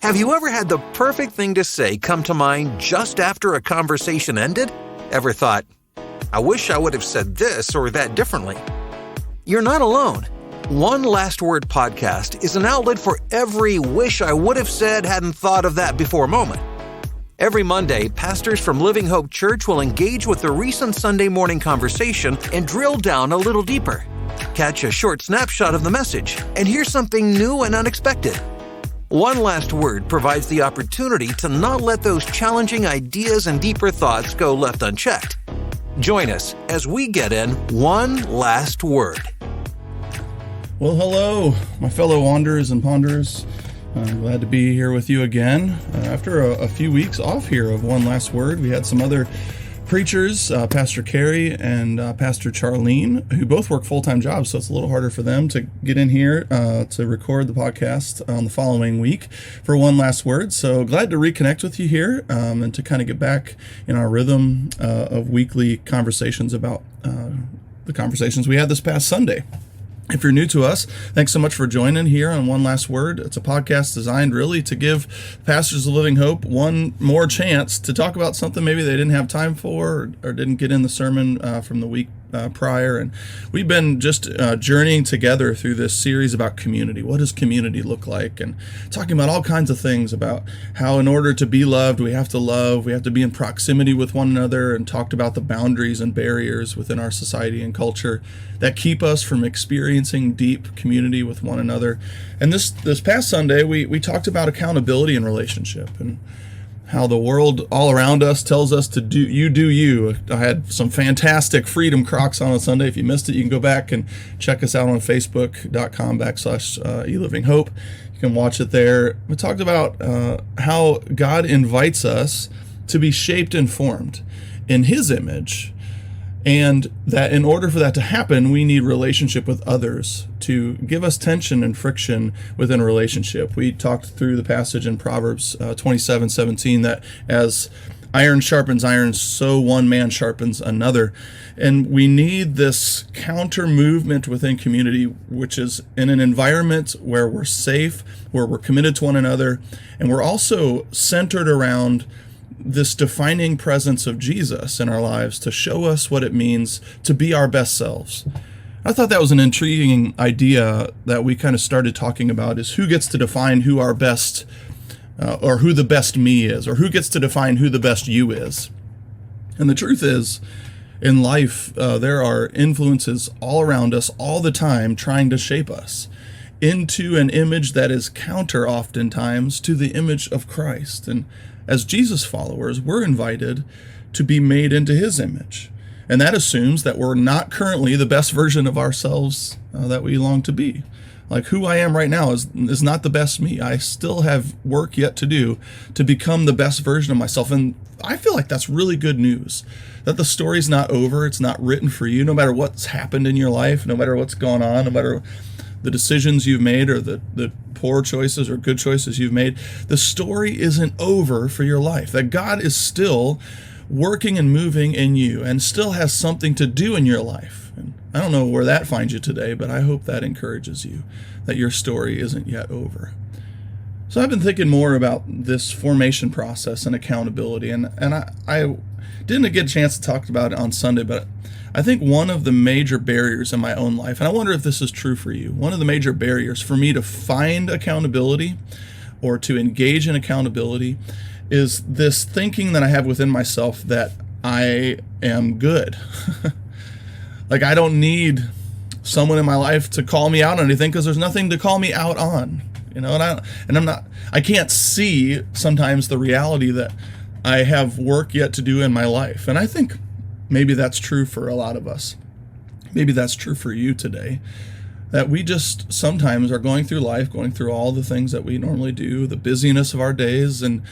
Have you ever had the perfect thing to say come to mind just after a conversation ended? Ever thought, I wish I would have said this or that differently? You're not alone. One Last Word podcast is an outlet for every wish I would have said, hadn't thought of that before moment. Every Monday, pastors from Living Hope Church will engage with the recent Sunday morning conversation and drill down a little deeper. Catch a short snapshot of the message and hear something new and unexpected. One Last Word provides the opportunity to not let those challenging ideas and deeper thoughts go left unchecked. Join us as we get in One Last Word. Well, hello, my fellow wanderers and ponderers. I'm glad to be here with you again. After a few weeks off here of One Last Word, we had some other preachers, Pastor Carey and Pastor Charlene, who both work full-time jobs, so it's a little harder for them to get in here to record the podcast on the following week for One Last Word. So glad to reconnect with you here and to kind of get back in our rhythm of weekly conversations about the conversations we had this past Sunday. If you're new to us, thanks so much for joining here on One Last Word. It's a podcast designed really to give pastors of Living Hope one more chance to talk about something maybe they didn't have time for or didn't get in the sermon from the week prior. And we've been just journeying together through this series about community. What does community look like? And talking about all kinds of things about how in order to be loved, we have to love, we have to be in proximity with one another, and talked about the boundaries and barriers within our society and culture that keep us from experiencing deep community with one another. And this past Sunday, we talked about accountability in relationship and how the world all around us tells us to do you. I had some fantastic Freedom Crocs on Sunday. If you missed it, you can go back and check us out on Facebook.com/eLivingHope. You can watch it there. We talked about how God invites us to be shaped and formed in His image, and that in order for that to happen, we need relationship with others to give us tension and friction within a relationship. We talked through the passage in Proverbs 27:17 that as iron sharpens iron, so one man sharpens another. And we need this counter movement within community, which is in an environment where we're safe, where we're committed to one another, and we're also centered around this defining presence of Jesus in our lives to show us what it means to be our best selves. I thought that was an intriguing idea that we kind of started talking about, is who gets to define who our best or who the best me is, or who gets to define who the best you is. And the truth is, in life, there are influences all around us all the time trying to shape us into an image that is counter oftentimes to the image of Christ. And as Jesus followers, we're invited to be made into His image. And that assumes that we're not currently the best version of ourselves that we long to be. Like who I am right now is not the best me. I still have work yet to do to become the best version of myself. And I feel like that's really good news, that the story's not over. It's not written for you, no matter what's happened in your life, no matter what's gone on, no matter the decisions you've made or the poor choices or good choices you've made. The story isn't over for your life, that God is still working and moving in you and still has something to do in your life. And I don't know where that finds you today, but I hope that encourages you, that your story isn't yet over. So I've been thinking more about this formation process and accountability, and I didn't get a chance to talk about it on Sunday, but I think one of the major barriers in my own life, and I wonder if this is true for you, one of the major barriers for me to find accountability or to engage in accountability is this thinking that I have within myself that I am good. Like I don't need someone in my life to call me out on anything because there's nothing to call me out on, you know, I can't see sometimes the reality that I have work yet to do in my life. And I think maybe that's true for a lot of us. Maybe that's true for you today, that we just sometimes are going through life, going through all the things that we normally do, the busyness of our days, and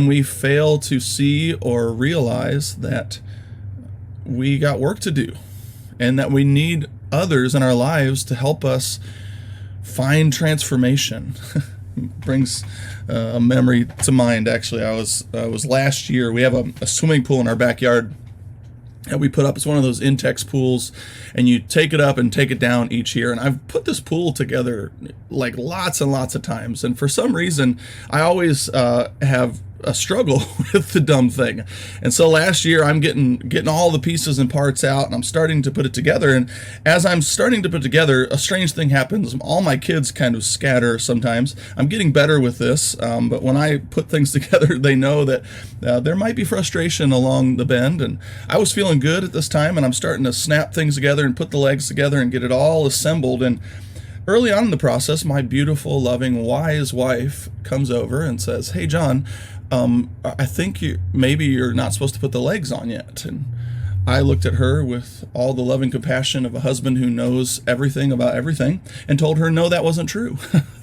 we fail to see or realize that we got work to do and that we need others in our lives to help us find transformation. Brings a memory to mind. Actually, I was last year, we have a swimming pool in our backyard. that we put up. It's one of those Intex pools, and you take it up and take it down each year. And I've put this pool together like lots and lots of times, and for some reason I always have a struggle with the dumb thing. And so last year I'm getting all the pieces and parts out, and I'm starting to put it together. And as I'm starting to put together, a strange thing happens. All my kids kind of scatter sometimes. I'm getting better with this, but when I put things together, they know that there might be frustration along the bend. And I was feeling good at this time, and I'm starting to snap things together and put the legs together and get it all assembled. And early on in the process, my beautiful, loving, wise wife comes over and says, "Hey, John, I think maybe you're not supposed to put the legs on yet." And I looked at her with all the loving compassion of a husband who knows everything about everything, and told her no, that wasn't true,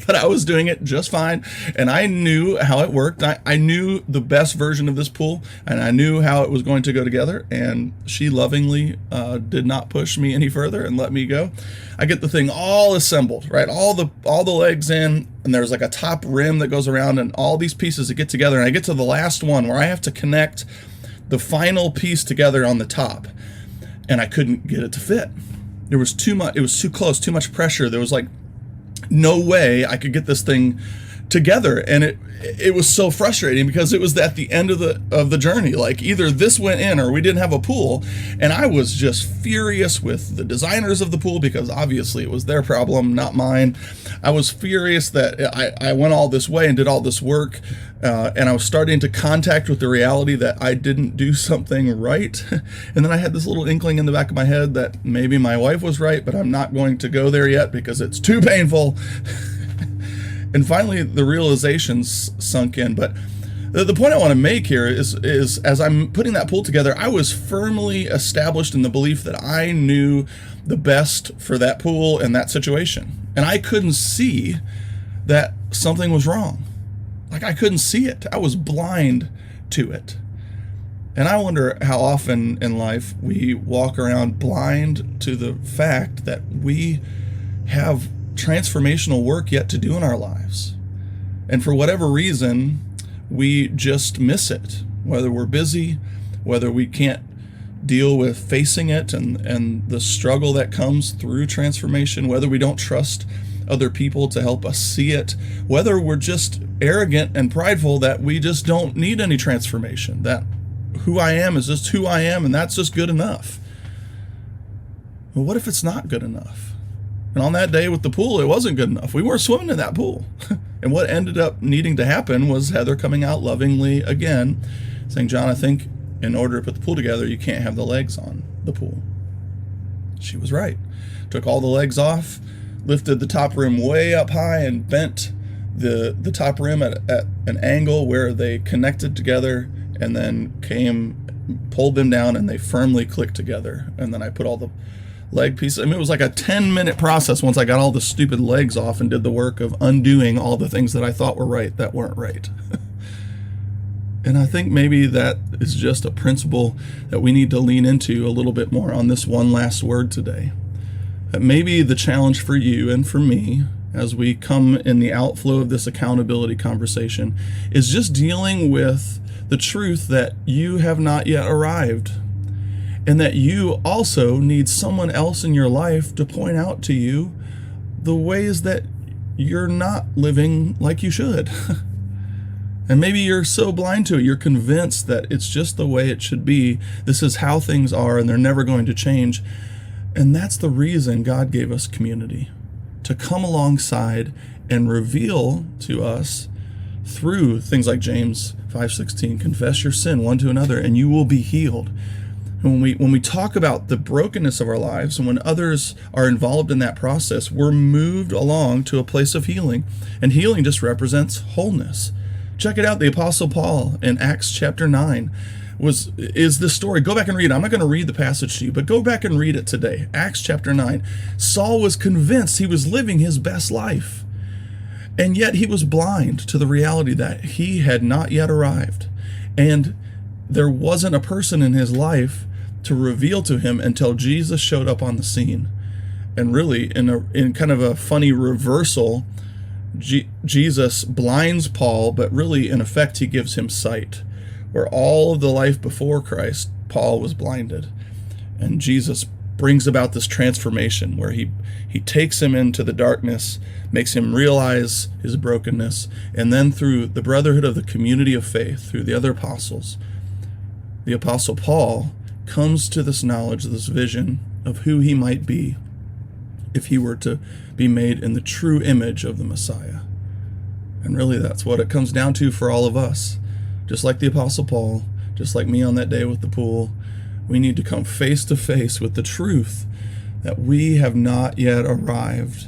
that I was doing it just fine. And I knew how it worked. I knew the best version of this pool, and I knew how it was going to go together. And she lovingly did not push me any further and let me go. I get the thing all assembled, right? All the legs in, and there's like a top rim that goes around, and all these pieces that get together. And I get to the last one where I have to connect the final piece together on the top, and I couldn't get it to fit. There was too much. It was too close. Too much pressure. There was like no way I could get this thing together, and it was so frustrating because it was at the end of the journey. Like either this went in or we didn't have a pool, and I was just furious with the designers of the pool because obviously it was their problem, not mine. I was furious that I went all this way and did all this work, and I was starting to contact with the reality that I didn't do something right. And then I had this little inkling in the back of my head that maybe my wife was right, but I'm not going to go there yet because it's too painful. And finally, the realizations sunk in. But the point I want to make here is as I'm putting that pool together, I was firmly established in the belief that I knew the best for that pool and that situation. And I couldn't see that something was wrong. Like I couldn't see it. I was blind to it. And I wonder how often in life we walk around blind to the fact that we have transformational work yet to do in our lives. And for whatever reason, we just miss it. Whether we're busy, whether we can't deal with facing it and the struggle that comes through transformation, whether we don't trust other people to help us see it, whether we're just arrogant and prideful that we just don't need any transformation, that who I am is just who I am and that's just good enough. Well, what if it's not good enough? And on that day with the pool, it wasn't good enough. We weren't swimming in that pool. And what ended up needing to happen was Heather coming out lovingly again, saying, "John, I think in order to put the pool together, you can't have the legs on the pool." She was right. Took all the legs off, lifted the top rim way up high, and bent the top rim at an angle where they connected together, and then pulled them down, and they firmly clicked together. And then I put all the leg pieces. I mean, it was like a 10-minute process once I got all the stupid legs off and did the work of undoing all the things that I thought were right that weren't right. And I think maybe that is just a principle that we need to lean into a little bit more on this one last word today. That maybe the challenge for you and for me as we come in the outflow of this accountability conversation is just dealing with the truth that you have not yet arrived. And that you also need someone else in your life to point out to you the ways that you're not living like you should. And maybe you're so blind to it, you're convinced that it's just the way it should be. This is how things are and they're never going to change. And that's the reason God gave us community, to come alongside and reveal to us through things like James 5:16, confess your sin one to another and you will be healed. And when we talk about the brokenness of our lives and when others are involved in that process, we're moved along to a place of healing. And healing just represents wholeness. Check it out. The Apostle Paul in Acts chapter 9 is this story. Go back and read it. I'm not going to read the passage to you, but go back and read it today. Acts chapter 9. Saul was convinced he was living his best life. And yet he was blind to the reality that he had not yet arrived. And there wasn't a person in his life to reveal to him until Jesus showed up on the scene. And really, in kind of a funny reversal, Jesus blinds Paul, but really, in effect, he gives him sight. Where all of the life before Christ, Paul was blinded. And Jesus brings about this transformation where he takes him into the darkness, makes him realize his brokenness, and then through the brotherhood of the community of faith, through the other apostles, the Apostle Paul comes to this knowledge, this vision of who he might be if he were to be made in the true image of the Messiah. And really that's what it comes down to for all of us. Just like the Apostle Paul, just like me on that day with the pool, we need to come face to face with the truth that we have not yet arrived.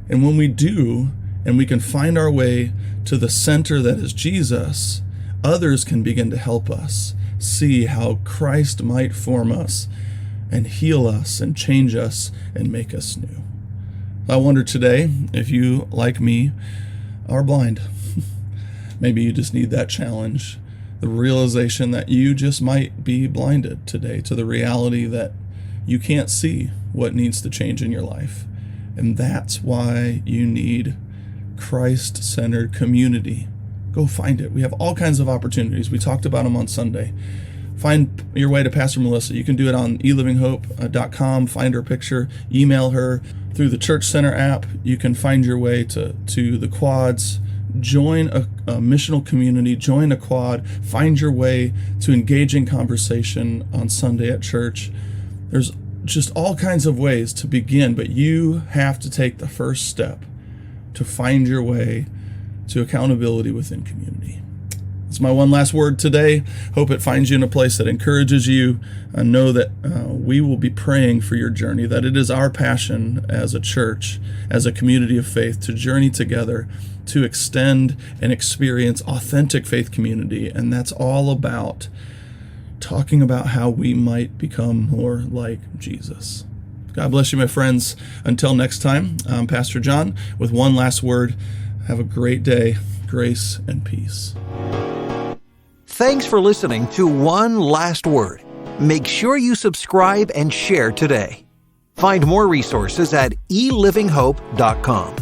And when we do, and we can find our way to the center that is Jesus, others can begin to help us see how Christ might form us and heal us and change us and make us new. I wonder today if you, like me, are blind. Maybe you just need that challenge. The realization that you just might be blinded today to the reality that you can't see what needs to change in your life. And that's why you need Christ-centered community. Go find it. We have all kinds of opportunities. We talked about them on Sunday. Find your way to Pastor Melissa. You can do it on elivinghope.com. Find her picture, email her. Through the Church Center app, you can find your way to the quads. Join a missional community, join a quad, find your way to engaging conversation on Sunday at church. There's just all kinds of ways to begin, but you have to take the first step to find your way to accountability within community. That's my one last word today. Hope it finds you in a place that encourages you. Know that we will be praying for your journey, that it is our passion as a church, as a community of faith, to journey together, to extend and experience authentic faith community. And that's all about talking about how we might become more like Jesus. God bless you, my friends. Until next time, I'm Pastor John with one last word. Have a great day. Grace and peace. Thanks for listening to One Last Word. Make sure you subscribe and share today. Find more resources at elivinghope.com.